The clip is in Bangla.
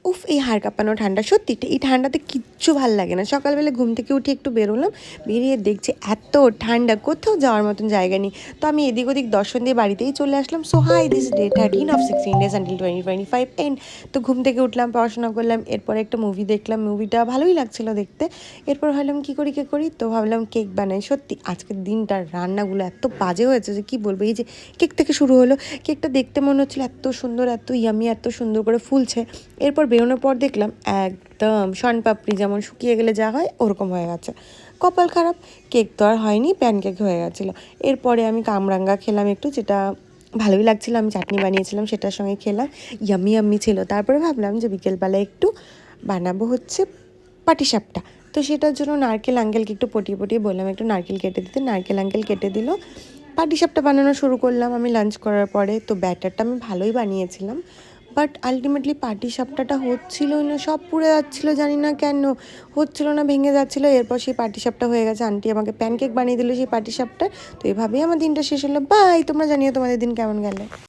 উফ, এই হাড় কাঁপানো ঠান্ডা, সত্যি এই ঠান্ডাতে কিচ্ছু ভাল লাগে না। সকালবেলা ঘুম থেকে উঠে একটু বেরোলাম, বেরিয়ে দেখছি এত ঠান্ডা, কোথাও যাওয়ার মতন জায়গা নেই। তো আমি এদিক ওদিক দর্শন দিয়ে বাড়িতেই চলে আসলাম। So hi, this day 13 of 16 days until 2025 end. তো ঘুম থেকে উঠলাম, পড়াশোনা করলাম, এরপরে একটা মুভি দেখলাম, মুভিটা ভালোই লাগছিলো দেখতে। এরপর ভাবলাম কী করি, তো ভাবলাম কেক বানাই। সত্যি আজকের দিনটার রান্নাগুলো এত বাজে হয়েছে যে কী বলবো। এই যে কেক থেকে শুরু হলো, কেকটা দেখতে মনে হচ্ছিলো এত সুন্দর, এত ইয়ামি, এত সুন্দর করে ফুলছে। এরপর বেরোনোর পর দেখলাম একদম শনপাপড়ি যেমন শুকিয়ে গেলে যা হয় ওরকম হয়ে গেছে। কপাল খারাপ, কেক তো আর হয়নি, প্যানকেক হয়ে গেছিলো। এরপরে আমি কামরাঙ্গা খেলাম একটু, যেটা ভালোই লাগছিলো, আমি চাটনি বানিয়েছিলাম সেটার সঙ্গে খেলাম, ইয়াম্মি ইয়াম্মি ছিল। তারপরে ভাবলাম যে বিকেলবেলা একটু বানাবো হচ্ছে পাটিসাপটা। তো সেটার জন্য নারকেল আঙ্কেলকে একটু পটিয়ে বললাম একটু নারকেল কেটে দিতে, নারকেল আঙ্কেল কেটে দিল। পাটিসাপটা বানানো শুরু করলাম আমি লাঞ্চ করার পরে। তো ব্যাটারটা আমি ভালোই বানিয়েছিলাম, বাট আলটিমেটলি পাটিসাপটাটা হচ্ছিলোই না, সব পুড়ে যাচ্ছিলো, জানি না কেন হচ্ছিলো না, ভেঙে যাচ্ছিলো। এরপর সেই পাটিসাপটা হয়ে গেছে, আন্টি আমাকে প্যানকেক বানিয়ে দিল সেই পাটিসাপটা। তো এভাবেই আমার দিনটা শেষ হলো। বাই, তোমরা জানিও তোমাদের দিন কেমন গেল।